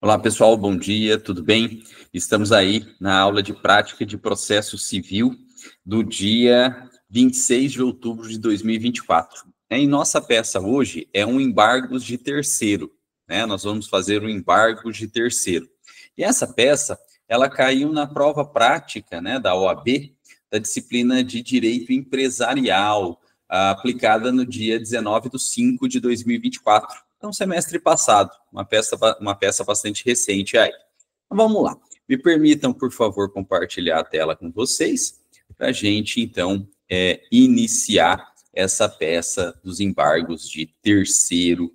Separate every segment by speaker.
Speaker 1: Olá, pessoal, bom dia, tudo bem? Estamos aí na aula de prática de processo civil do dia 26 de outubro de 2024. Em nossa peça hoje é um embargos de terceiro, né? Nós vamos fazer um embargo de terceiro. E essa peça, ela caiu na prova prática, né, da OAB, da disciplina de Direito Empresarial, aplicada no dia 19/5 de 2024. Então, semestre passado, uma peça bastante recente aí. Então, vamos lá. Me permitam, por favor, compartilhar a tela com vocês, para a gente, então, iniciar essa peça dos embargos de terceiro,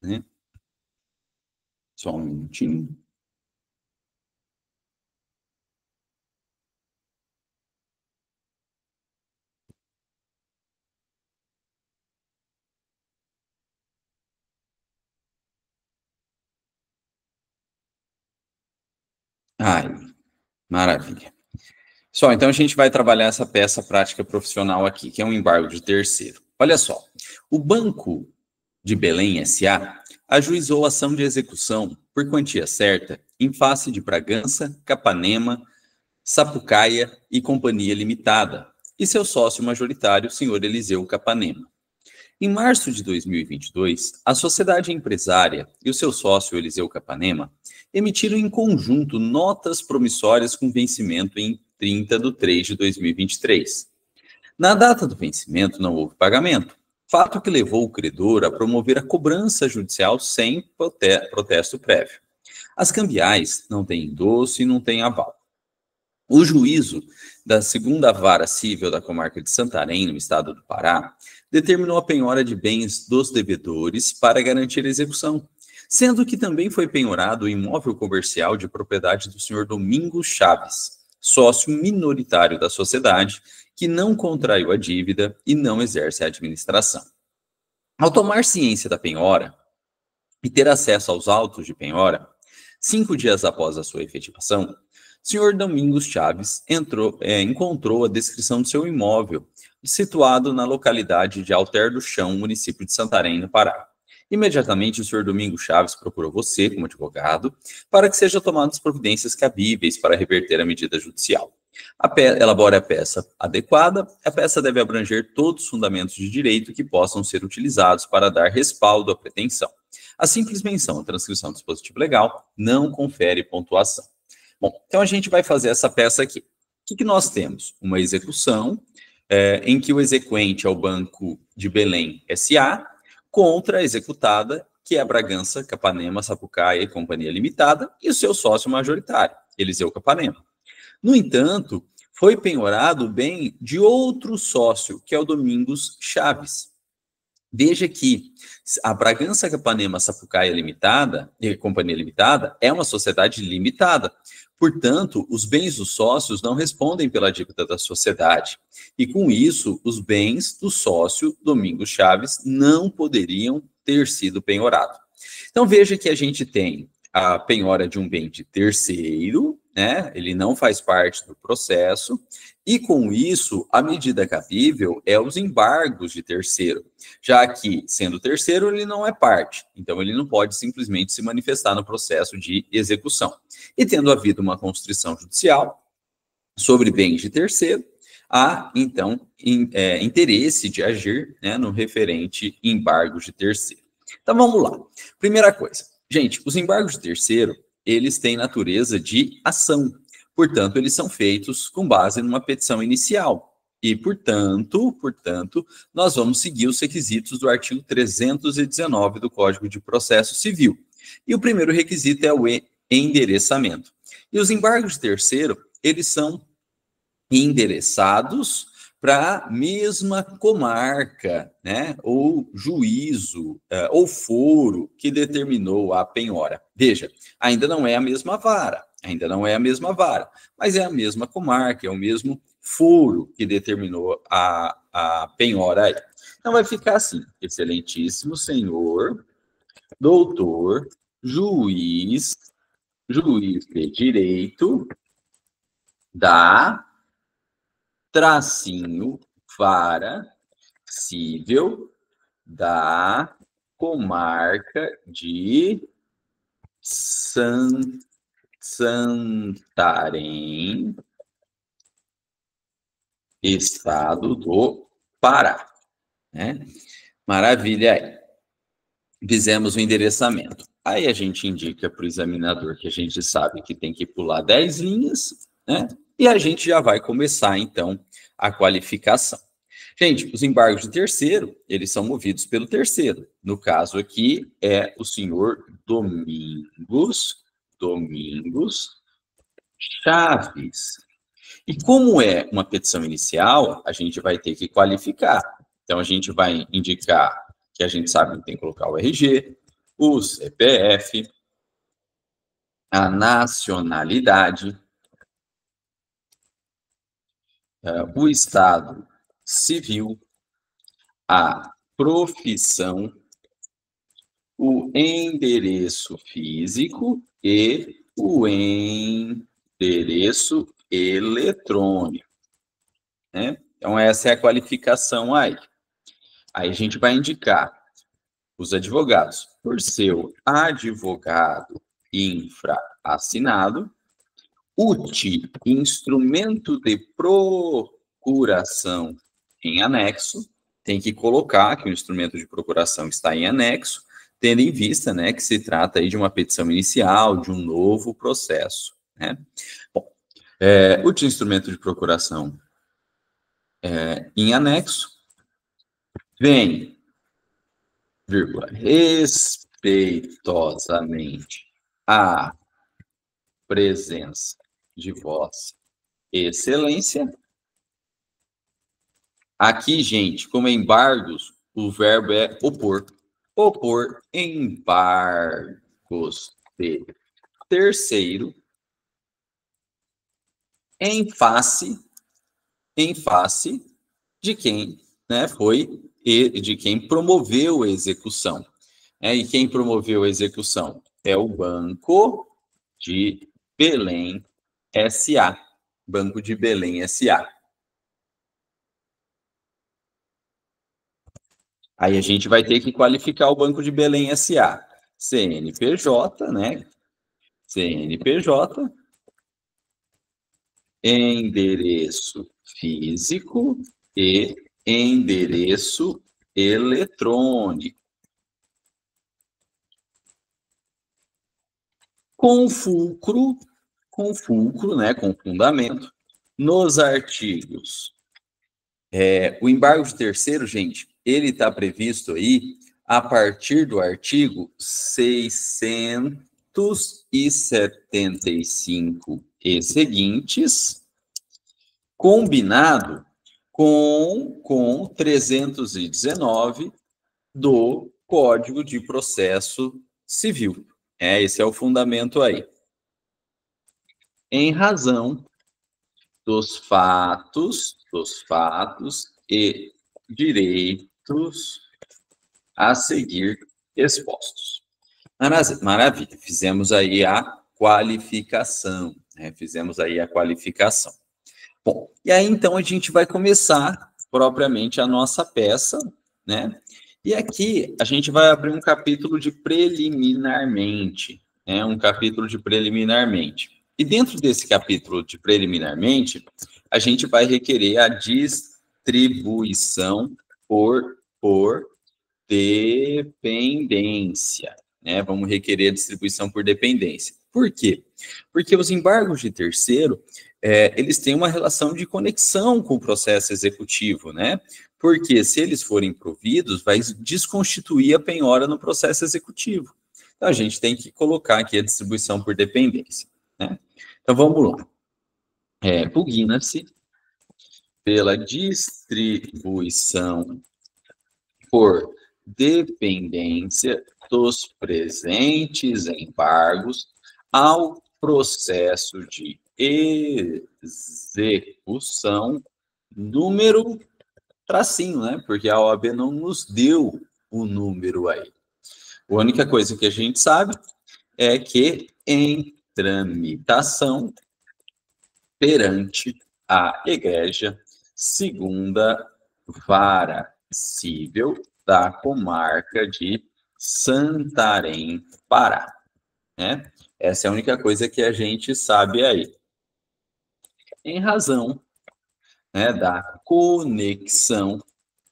Speaker 1: né? Só um minutinho. Ai, maravilha. Só, então a gente vai trabalhar essa peça prática profissional aqui, que é um embargo de terceiro. Olha só, o Banco de Belém S.A. ajuizou ação de execução por quantia certa em face de Bragança, Capanema, Sapucaia e Companhia Limitada e seu sócio majoritário, senhor Eliseu Capanema. Em março de 2022, a sociedade empresária e o seu sócio Eliseu Capanema emitiram em conjunto notas promissórias com vencimento em 30 de 3 de 2023. Na data do vencimento não houve pagamento, fato que levou o credor a promover a cobrança judicial sem protesto prévio. As cambiais não têm endosso e não têm aval. O juízo da segunda vara civil da comarca de Santarém, no estado do Pará, determinou a penhora de bens dos devedores para garantir a execução, sendo que também foi penhorado o imóvel comercial de propriedade do senhor Domingos Chaves, sócio minoritário da sociedade, que não contraiu a dívida e não exerce a administração. Ao tomar ciência da penhora e ter acesso aos autos de penhora, 5 dias após a sua efetivação, o senhor Domingos Chaves encontrou a descrição do seu imóvel, situado na localidade de Alter do Chão, município de Santarém, no Pará. Imediatamente, o senhor Domingos Chaves procurou você, como advogado, para que sejam tomadas providências cabíveis para reverter a medida judicial. Elabore a peça adequada. A peça deve abranger todos os fundamentos de direito que possam ser utilizados para dar respaldo à pretensão. A simples menção à transcrição do dispositivo legal não confere pontuação. Bom, então a gente vai fazer essa peça aqui. O que nós temos? Uma execução em que o exequente é o Banco de Belém S.A., contra a executada, que é a Bragança, Capanema, Sapucaia e Companhia Limitada, e o seu sócio majoritário, Eliseu Capanema. No entanto, foi penhorado o bem de outro sócio, que é o Domingos Chaves. Veja que a Bragança, Capanema, Sapucaia Limitada e Companhia Limitada é uma sociedade limitada. Portanto, os bens dos sócios não respondem pela dívida da sociedade. E com isso, os bens do sócio Domingos Chaves não poderiam ter sido penhorados. Então, veja que a gente tem a penhora de um bem de terceiro, né? Ele não faz parte do processo, e com isso, a medida cabível é os embargos de terceiro, já que, sendo terceiro, ele não é parte, então ele não pode simplesmente se manifestar no processo de execução. E tendo havido uma constrição judicial sobre bens de terceiro, há, então, interesse de agir, né, no referente embargos de terceiro. Então, vamos lá. Primeira coisa. Gente, os embargos de terceiro, eles têm natureza de ação. Portanto, eles são feitos com base numa petição inicial. E, portanto, nós vamos seguir os requisitos do artigo 319 do Código de Processo Civil. E o primeiro requisito é o endereçamento. E os embargos de terceiro, eles são endereçados para a mesma comarca, né, ou juízo, ou foro que determinou a penhora. Veja, ainda não é a mesma vara, mas é a mesma comarca, é o mesmo foro que determinou a penhora aí. Então vai ficar assim: excelentíssimo senhor, doutor, juiz de direito da tracinho vara cível da comarca de Santarém, Estado do Pará, né? Maravilha aí. Fizemos o endereçamento. Aí a gente indica para o examinador que a gente sabe que tem que pular 10 linhas, né? E a gente já vai começar, então, a qualificação. Gente, os embargos de terceiro, eles são movidos pelo terceiro. No caso aqui, é o senhor Domingos Chaves. E como é uma petição inicial, a gente vai ter que qualificar. Então, a gente vai indicar que a gente sabe que tem que colocar o RG, o CPF, a nacionalidade, o estado civil, a profissão, o endereço físico e o endereço eletrônico, né? Então, essa é a qualificação aí. Aí a gente vai indicar os advogados por seu advogado infra-assinado, UTI, instrumento de procuração em anexo, tem que colocar que o instrumento de procuração está em anexo, tendo em vista, né, que se trata aí de uma petição inicial, de um novo processo, né? Bom, UTI, instrumento de procuração em anexo, vem, vírgula, respeitosamente a presença de Vossa Excelência. Aqui, gente, como é embargos, o verbo é opor. Opor embargos de terceiro em face de quem, né, foi e de quem promoveu a execução. E quem promoveu a execução é o Banco de Belém S.A. Banco de Belém S.A. Aí a gente vai ter que qualificar o Banco de Belém S.A. CNPJ, né? CNPJ, endereço físico e endereço eletrônico. Com fulcro, né, com fundamento, nos artigos. O embargo de terceiro, gente, ele está previsto aí a partir do artigo 675 e seguintes, combinado com 319 do Código de Processo Civil. Esse é o fundamento aí. Em razão dos fatos e direitos a seguir expostos. Maravilha, fizemos aí a qualificação, né? Bom, e aí então a gente vai começar propriamente a nossa peça, né? E aqui a gente vai abrir um capítulo de preliminarmente, né? E dentro desse capítulo de preliminarmente, a gente vai requerer a distribuição por dependência, né? Vamos requerer a distribuição por dependência. Por quê? Porque os embargos de terceiro, eles têm uma relação de conexão com o processo executivo, né? Porque se eles forem providos, vai desconstituir a penhora no processo executivo. Então, a gente tem que colocar aqui a distribuição por dependência, né? Então, vamos lá. Pugna-se pela distribuição por dependência dos presentes embargos ao processo de execução, número tracinho, né? Porque a OAB não nos deu o número aí. A única coisa que a gente sabe é que em tramitação perante a Egrégia Segunda Vara Cível da comarca de Santarém, Pará, né? Essa é a única coisa que a gente sabe aí. Em razão, né, da conexão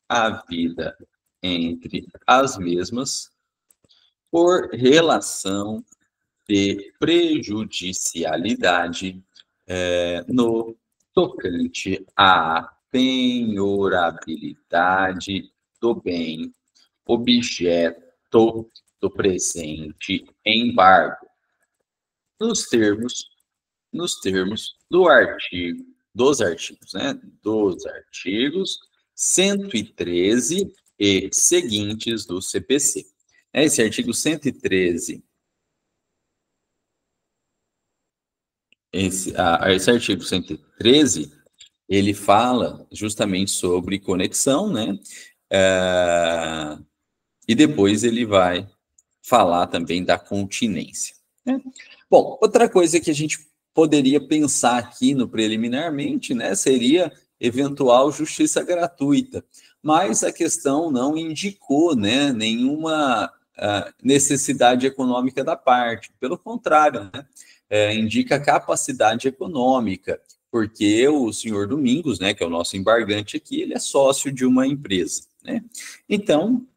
Speaker 1: havida entre as mesmas por relação de prejudicialidade no tocante à penhorabilidade do bem objeto do presente embargo, nos termos dos artigos, né? Dos artigos 113 e seguintes do CPC. Esse artigo 113, esse artigo 113, ele fala justamente sobre conexão, né? E depois ele vai falar também da continência, né? Bom, outra coisa que a gente poderia pensar aqui no preliminarmente, né, seria eventual justiça gratuita, mas a questão não indicou, né, nenhuma necessidade econômica da parte, pelo contrário, né, indica capacidade econômica, porque o senhor Domingos, né, que é o nosso embargante aqui, ele é sócio de uma empresa, né? Então,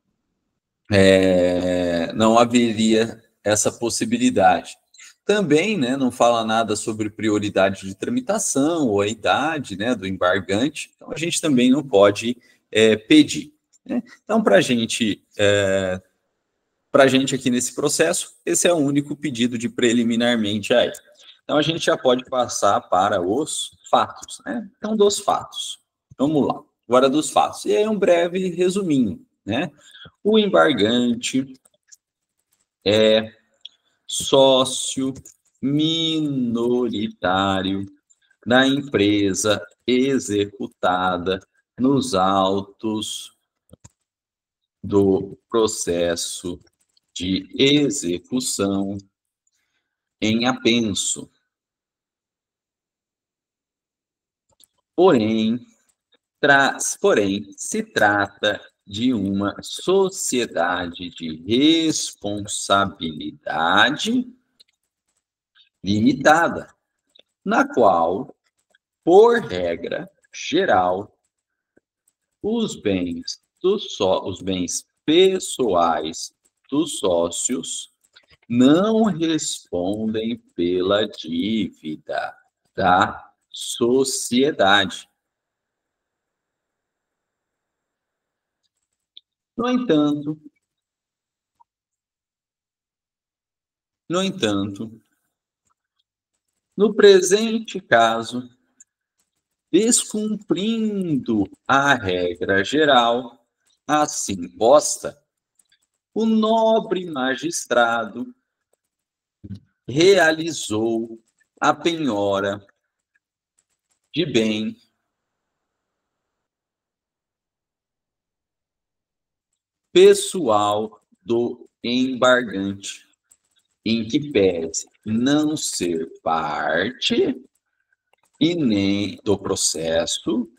Speaker 1: não haveria essa possibilidade. Também, né, não fala nada sobre prioridade de tramitação ou a idade, né, do embargante, então a gente também não pode pedir, né? Então, para a gente aqui nesse processo, esse é o único pedido de preliminarmente aí. Então, a gente já pode passar para os fatos, né? Então, dos fatos. Vamos lá. Agora, dos fatos. E aí, um breve resuminho, né? O embargante é sócio minoritário da empresa executada nos autos do processo de execução em apenso. Porém, se trata de uma sociedade de responsabilidade limitada, na qual, por regra geral, os bens pessoais dos sócios não respondem pela dívida da sociedade. No entanto, no presente caso, descumprindo a regra geral assim posta, o nobre magistrado realizou a penhora de bem pessoal do embargante, em que pese não ser parte e nem do processo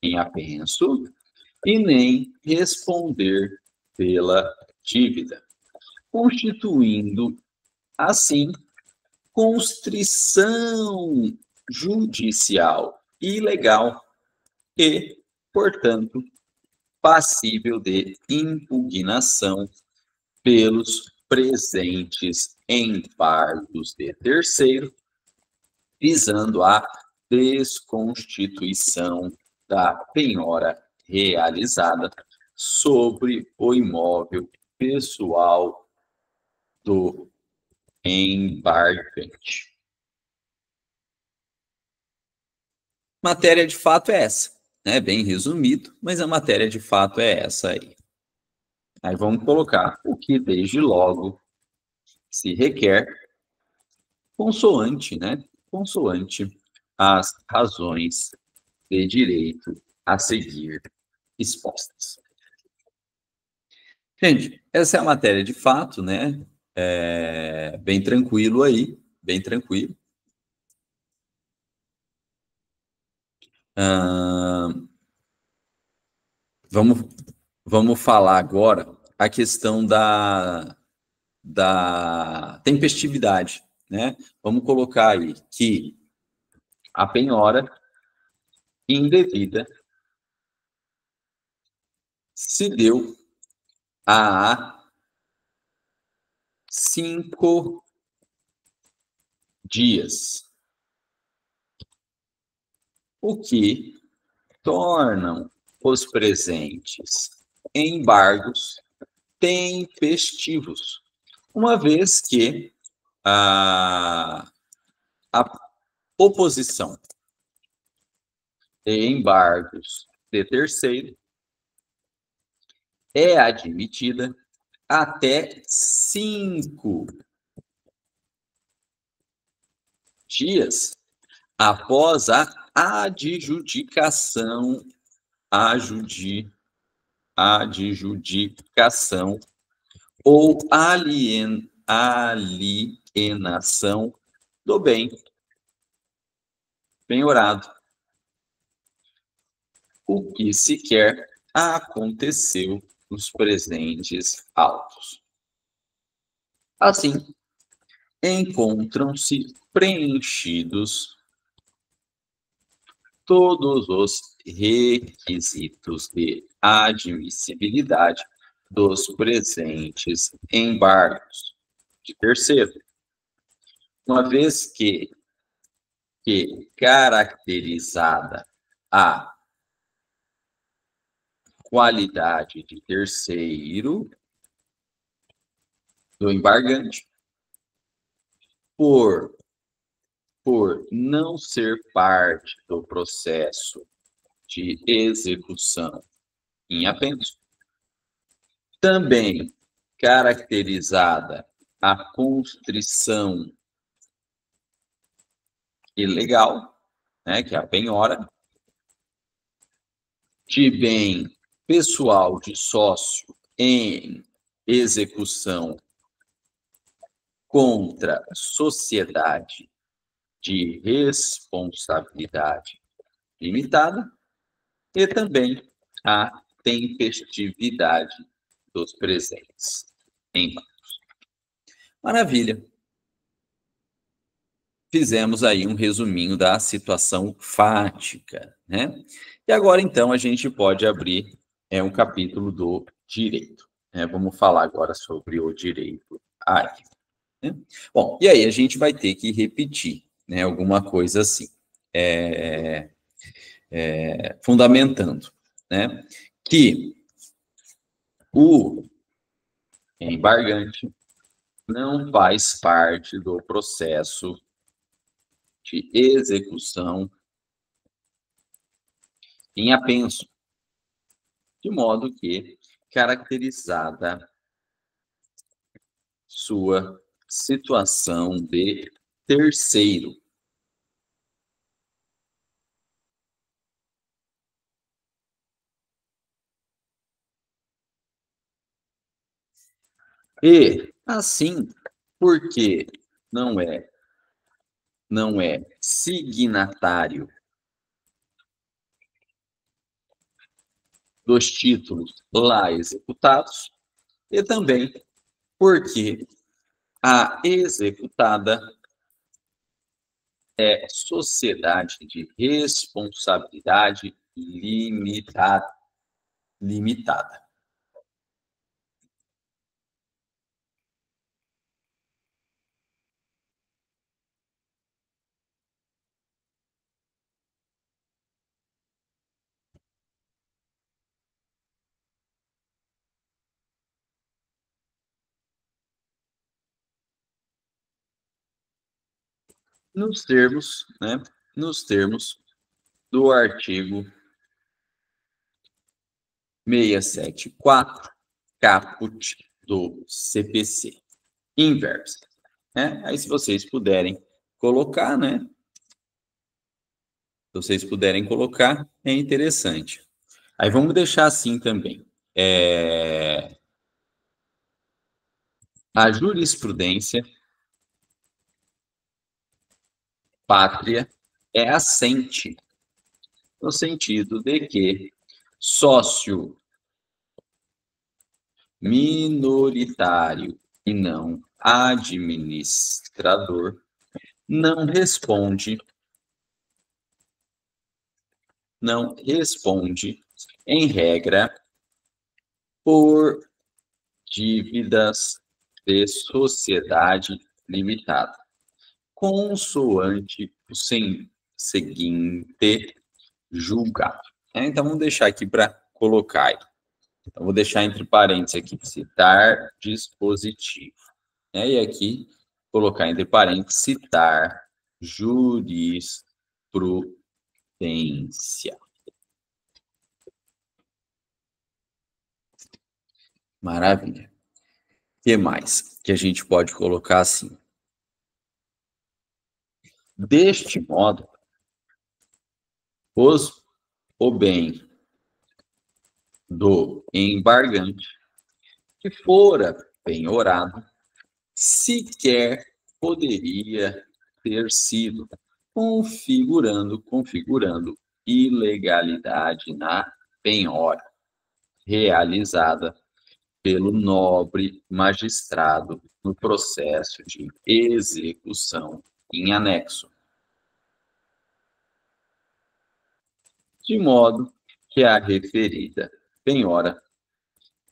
Speaker 1: em apenso e nem responder pela dívida, constituindo assim constrição judicial ilegal e, portanto, passível de impugnação pelos presentes embargos de terceiro, visando a desconstituição da penhora realizada sobre o imóvel pessoal do embargante. Matéria de fato é essa, né? Bem resumido, mas a matéria de fato é essa aí. Aí vamos colocar o que desde logo se requer, consoante, né? Consoante as razões de direito a seguir expostas. Gente, essa é a matéria de fato, né? Bem tranquilo aí, bem tranquilo. Vamos falar agora a questão da tempestividade, né? Vamos colocar aí que a penhora indevida se deu há 5 dias, o que tornam os presentes embargos tempestivos, uma vez que a oposição de embargos de terceiro é admitida até 5 dias após a adjudicação ou alienação do bem penhorado, o que sequer aconteceu nos presentes autos. Assim, encontram-se preenchidos todos os requisitos de admissibilidade dos presentes embargos de terceiro, uma vez que caracterizada a qualidade de terceiro do embargante, por não ser parte do processo de execução em apenso, também caracterizada a constrição ilegal, né, que é a penhora, de bem pessoal de sócio em execução contra sociedade de responsabilidade limitada e também a tempestividade dos presentes embargos. Maravilha. Fizemos aí um resuminho da situação fática, né? E agora, então, a gente pode abrir um capítulo do direito, né? Vamos falar agora sobre o direito aí, né? Bom, e aí a gente vai ter que repetir, né, alguma coisa assim, fundamentando, né, que o embargante não faz parte do processo de execução em apenso, de modo que, caracterizada sua situação de terceiro. E, assim, porque não é signatário dos títulos lá executados, e também porque a executada é sociedade de responsabilidade limitada. Nos termos, né, do artigo 674, caput do CPC, inversa, né? Aí, se vocês puderem colocar, né? Se vocês puderem colocar, é interessante. Aí vamos deixar assim também. A jurisprudência pátria é assente, no sentido de que sócio minoritário e não administrador, não responde, em regra, por dívidas de sociedade limitada, consoante o seguinte julgado. Então, vamos deixar aqui para colocar aí. Então, vou deixar entre parênteses aqui, citar dispositivo. E aqui, colocar entre parênteses, citar jurisprudência. Maravilha. O que mais que a gente pode colocar assim? Deste modo, o bem do embargante que fora penhorado sequer poderia ter sido configurando ilegalidade na penhora realizada pelo nobre magistrado no processo de execução em anexo. De modo que a referida penhora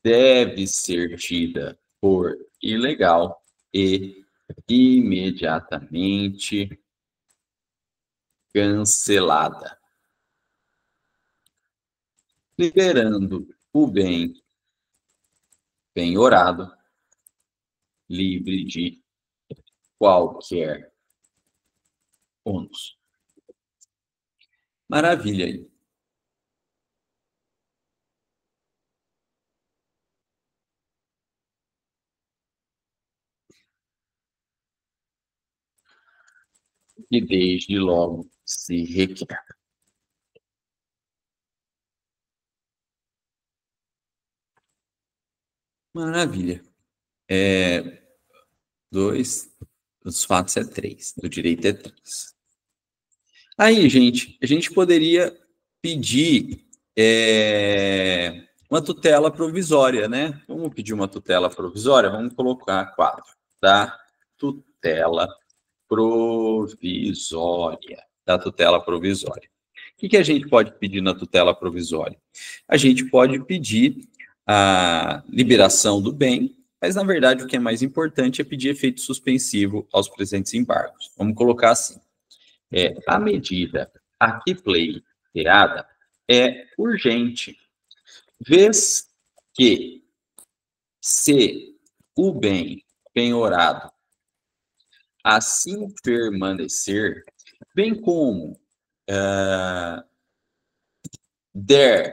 Speaker 1: deve ser tida por ilegal e imediatamente cancelada, liberando o bem penhorado livre de qualquer ônus. Maravilha aí. E desde logo se requer. Maravilha. Dois, dos fatos é 3, do direito é 3. Aí, gente, a gente poderia pedir uma tutela provisória, né? Vamos pedir uma tutela provisória? Vamos colocar 4, tá? Tutela provisória. Da tutela provisória. O que a gente pode pedir na tutela provisória? A gente pode pedir a liberação do bem, mas, na verdade, o que é mais importante é pedir efeito suspensivo aos presentes embargos. Vamos colocar assim. A medida aqui pleiteada é urgente, vez que, se o bem penhorado assim permanecer, bem como der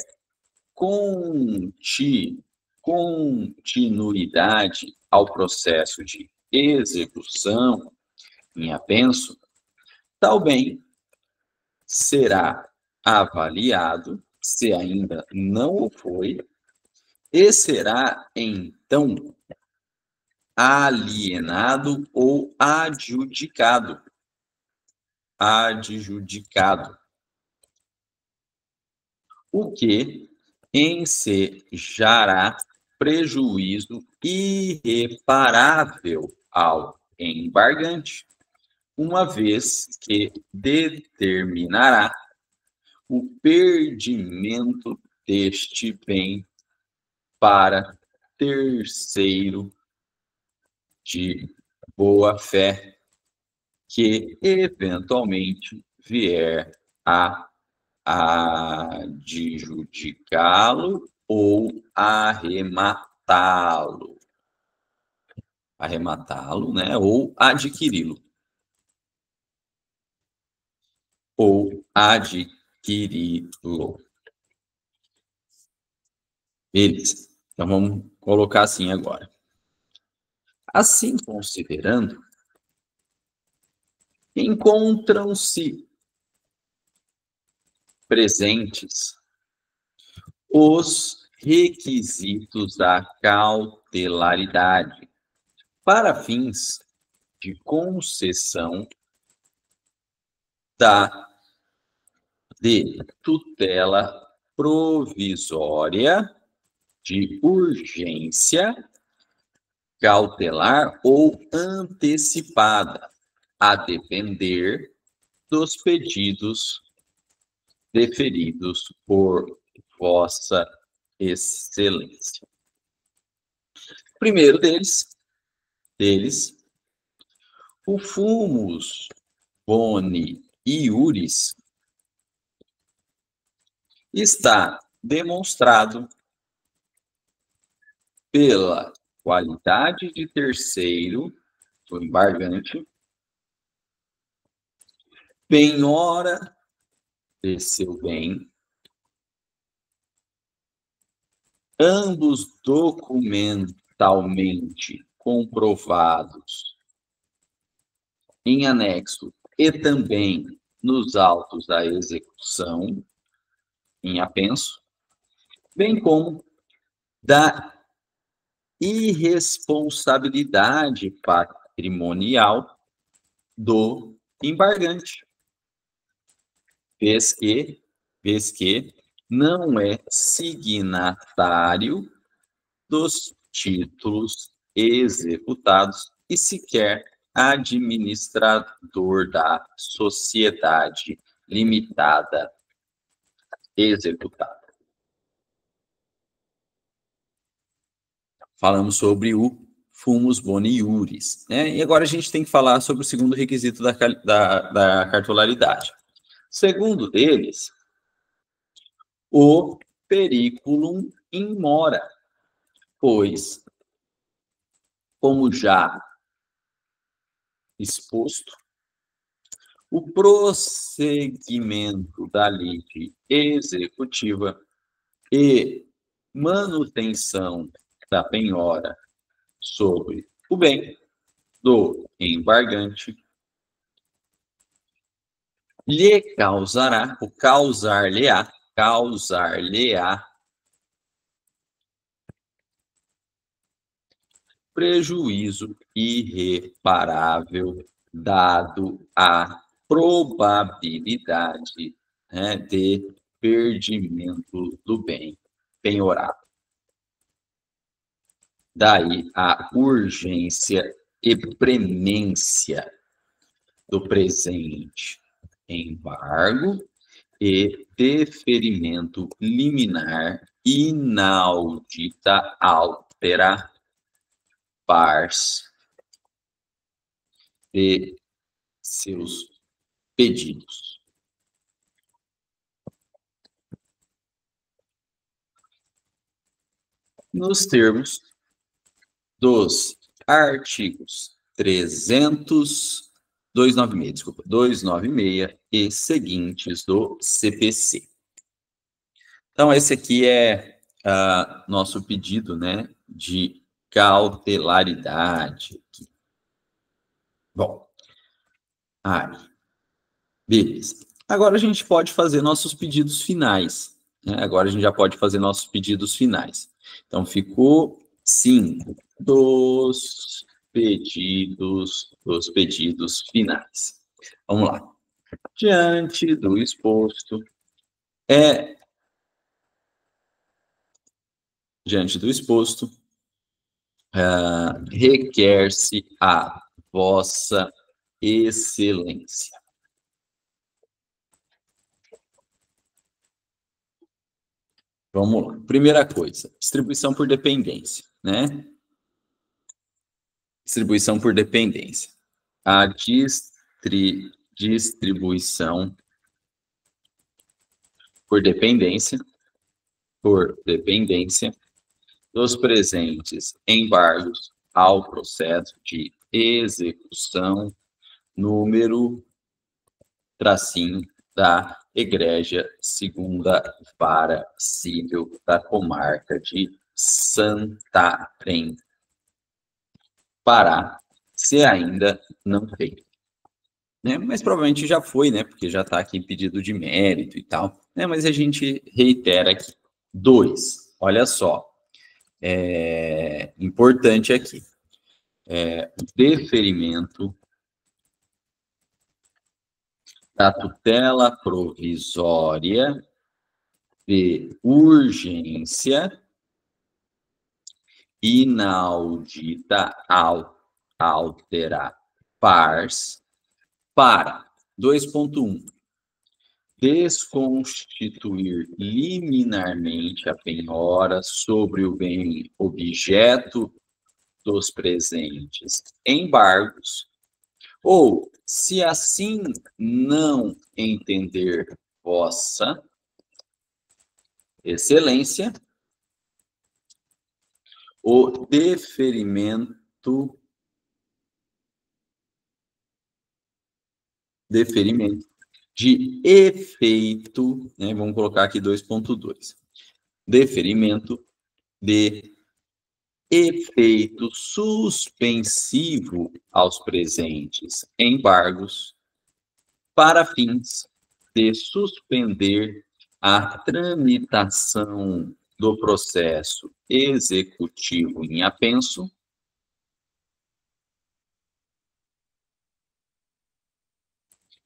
Speaker 1: continuidade ao processo de execução em apenso, tal bem será avaliado, se ainda não o foi, e será, então, alienado ou adjudicado. O que ensejará prejuízo irreparável ao embargante, uma vez que determinará o perdimento deste bem para terceiro de boa-fé que eventualmente vier a adjudicá-lo ou arrematá-lo, né? Ou adquiri-lo. Beleza. Então, vamos colocar assim agora. Assim considerando, encontram-se presentes os requisitos da cautelaridade para fins de concessão de tutela provisória de urgência cautelar ou antecipada, a depender dos pedidos deferidos por Vossa Excelência. Primeiro deles, o fumus boni iuris está demonstrado pela qualidade de terceiro, do embargante, penhora de seu bem, ambos documentalmente comprovados em anexo e também nos autos da execução, em apenso, bem como da irresponsabilidade patrimonial do embargante, vez que não é signatário dos títulos executados e sequer administrador da sociedade limitada executada. Falamos sobre o fumus boni iuris, né? E agora a gente tem que falar sobre o segundo requisito da cartolaridade. Segundo deles, o periculum in mora, pois, como já exposto, o prosseguimento da lide executiva e manutenção da penhora sobre o bem do embargante lhe causará, o causar-lhe-á, prejuízo irreparável, dado a probabilidade, né, de perdimento do bem penhorado. Daí a urgência e premência do presente embargo e deferimento liminar inaudita altera pars de seus pedidos. Nos termos dos artigos 296 e seguintes do CPC. Então, esse aqui é nosso pedido, né, de cautelaridade. Bom, beleza. Agora a gente pode fazer nossos pedidos finais, né? Agora a gente já pode fazer nossos pedidos finais. Então, ficou 5 dos pedidos finais. Vamos lá. Diante do exposto, requer-se a Vossa Excelência. Vamos lá. Primeira coisa, distribuição por dependência, né? Distribuição por dependência. A distribuição por dependência dos presentes embargos ao processo de execução, número, tracinho, da Egrégia Segunda Vara Civil da Comarca de Santarém, Pará, se ainda não feito. Né? Mas provavelmente já foi, né? Porque já está aqui em pedido de mérito e tal. Né? Mas a gente reitera aqui. 2, olha só. Importante aqui. Deferimento da tutela provisória de urgência inaudita, alterar, pars, para 2.1. Desconstituir liminarmente a penhora sobre o bem objeto dos presentes embargos, ou, se assim não entender Vossa Excelência, o deferimento de efeito, né, vamos colocar aqui 2.2, deferimento de efeito suspensivo aos presentes embargos para fins de suspender a tramitação do processo executivo em apenso,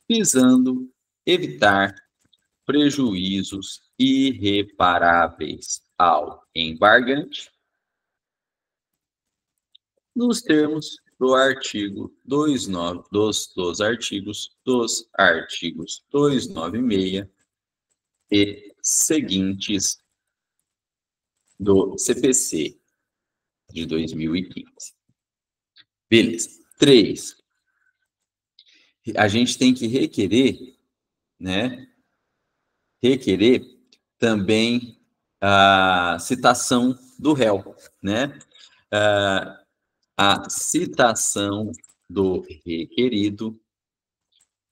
Speaker 1: visando evitar prejuízos irreparáveis ao embargante, nos termos do artigo 29, dos artigos 296 e seguintes do CPC de 2015. Beleza. 3. A gente tem que requerer, né? Requerer também a citação do réu, né? A citação do requerido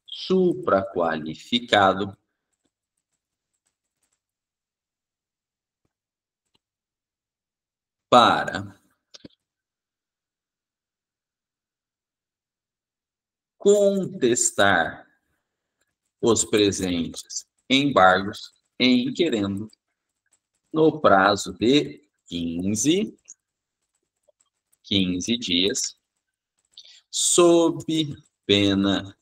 Speaker 1: supraqualificado para contestar os presentes embargos em querendo no prazo de 15 dias, sob pena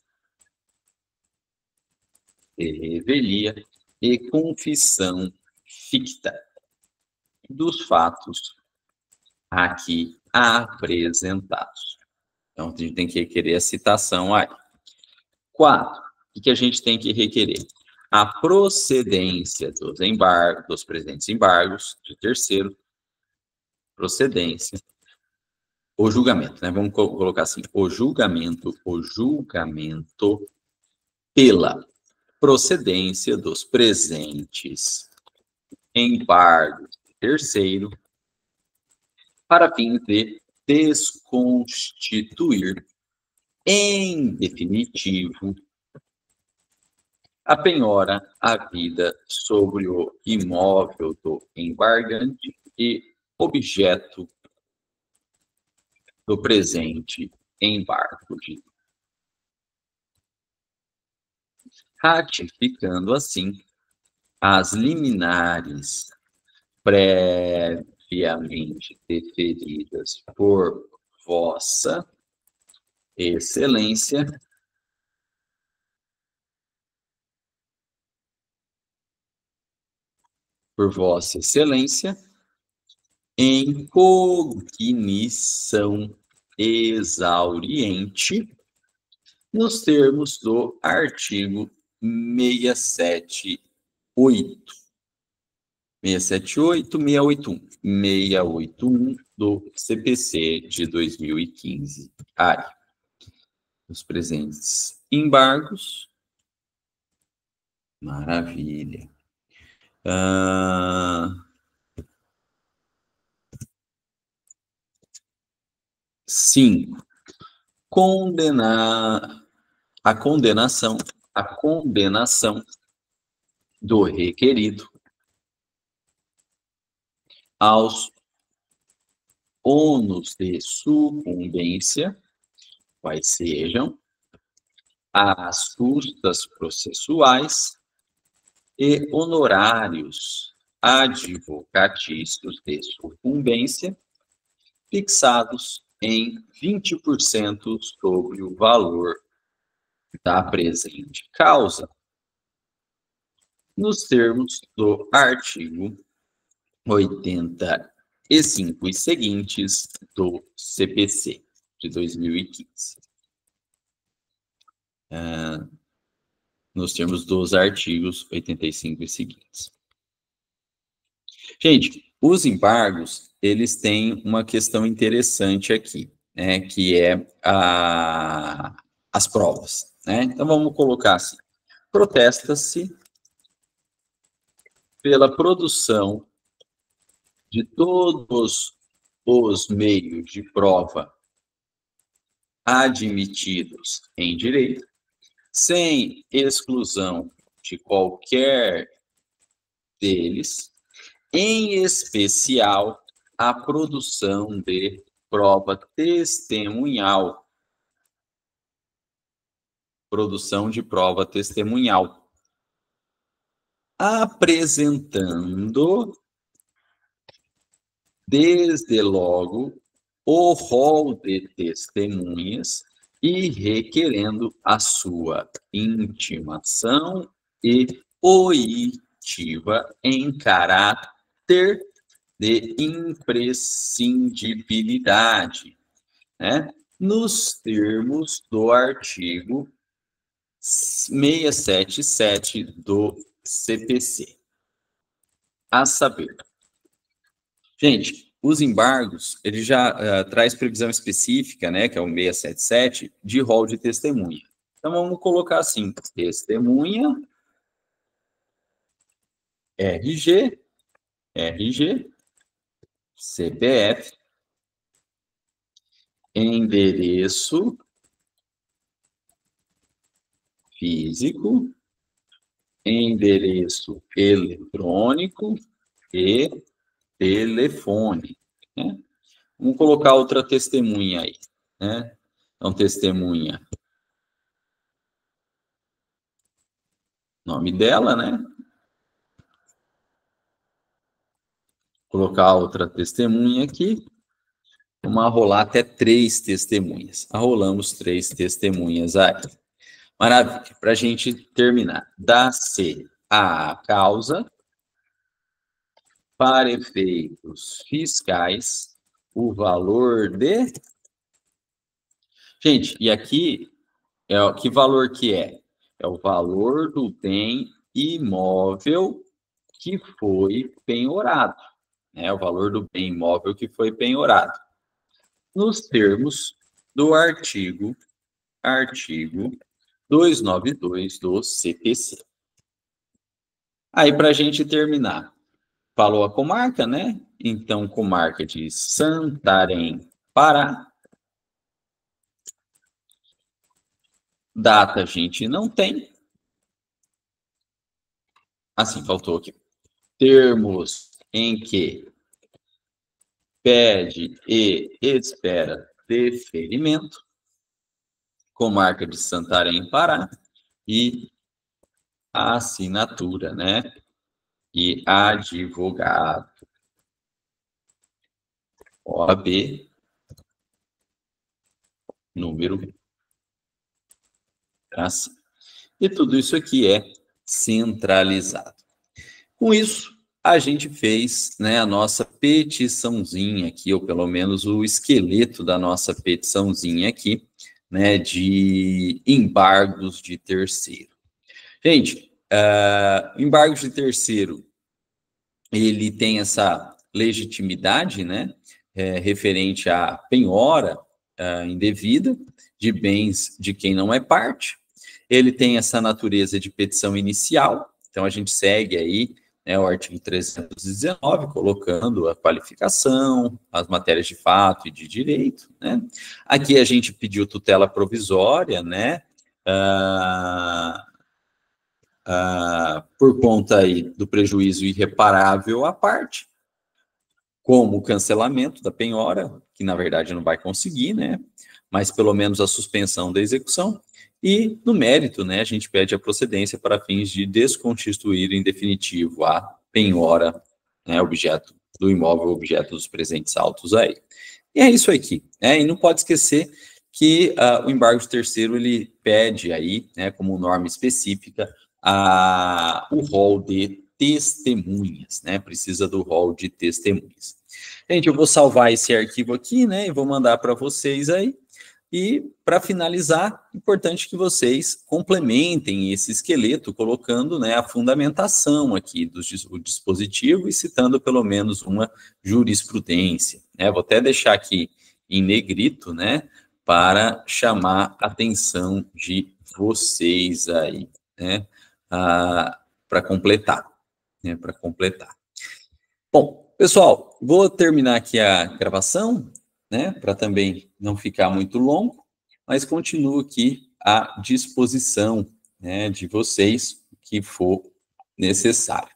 Speaker 1: de revelia e confissão ficta dos fatos aqui apresentados. Então, a gente tem que requerer a citação aí. 4. O que a gente tem que requerer? A procedência dos embargos, dos presentes embargos, de terceiro, procedência, o julgamento, né? Vamos colocar assim, o julgamento pela procedência dos presentes embargos de terceiro, para fins de desconstituir em definitivo a penhora havida sobre o imóvel do embargante e objeto do presente embargo, ratificando assim as liminares previamente deferidas por Vossa Excelência, em cognição exauriente, nos termos do artigo 681 do CPC de 2015. Os presentes embargos. Maravilha. 5. A condenação do requerido aos ônus de sucumbência, quais sejam as custas processuais e honorários advocatícios de sucumbência, fixados em 20% sobre o valor da presente causa, nos termos do artigo 85 e 5 e seguintes do CPC de 2015. Nos termos dos artigos 85 e seguintes. Gente, os embargos, eles têm uma questão interessante aqui, né, que é as provas, né? Então, vamos colocar assim. Protesta-se pela produção de todos os meios de prova admitidos em direito, sem exclusão de qualquer deles, em especial a produção de prova testemunhal. Produção de prova testemunhal. Apresentando, desde logo, o rol de testemunhas e requerendo a sua intimação e oitiva em caráter de imprescindibilidade, né? Nos termos do artigo 677 do CPC. A saber, gente, os embargos, ele já traz previsão específica, né, que é o 677, de rol de testemunha. Então, vamos colocar assim, testemunha, RG, CPF, endereço físico, endereço eletrônico e telefone, né? Vamos colocar outra testemunha aí, né? Então, testemunha, nome dela, né? Colocar outra testemunha aqui. Vamos arrolar até 3 testemunhas. Arrolamos 3 testemunhas aí. Maravilha. Para a gente terminar. Dá-se a causa, para efeitos fiscais, o valor de... Gente, e aqui, que valor que é? É o valor do bem imóvel que foi penhorado. Né? O valor do bem imóvel que foi penhorado. Nos termos do artigo 292 do CPC. Aí, para a gente terminar, falou a comarca, né? Então, comarca de Santarém, Pará. Data a gente não tem. Assim, faltou aqui. Termos em que pede e espera deferimento. Comarca de Santarém, Pará. E a assinatura, né? E advogado. OAB, número. Assim. E tudo isso aqui é centralizado. Com isso, a gente fez, né, a nossa petiçãozinha aqui, ou pelo menos o esqueleto da nossa petiçãozinha aqui, né, de embargos de terceiro. Gente, embargos de terceiro, ele tem essa legitimidade, né, referente à penhora indevida de bens de quem não é parte. Ele tem essa natureza de petição inicial, então a gente segue aí, né, o artigo 319, colocando a qualificação, as matérias de fato e de direito, né? Aqui a gente pediu tutela provisória, né, por conta aí do prejuízo irreparável à parte, como o cancelamento da penhora, que na verdade não vai conseguir, né, mas pelo menos a suspensão da execução. E, no mérito, né, a gente pede a procedência para fins de desconstituir em definitivo a penhora, né, objeto do imóvel, objeto dos presentes autos aí. E é isso aqui, né? E não pode esquecer que o embargo de terceiro, ele pede aí, né, como norma específica, o rol de testemunhas, né? Precisa do rol de testemunhas. Gente, eu vou salvar esse arquivo aqui, né, e vou mandar para vocês aí. E, para finalizar, importante que vocês complementem esse esqueleto, colocando, né, a fundamentação aqui do dispositivo e citando pelo menos uma jurisprudência, né? Vou até deixar aqui em negrito, né, para chamar a atenção de vocês aí, né, para completar, né, para completar. Bom, pessoal, vou terminar aqui a gravação, né, para também não ficar muito longo, mas continuo aqui à disposição, né, de vocês, o que for necessário.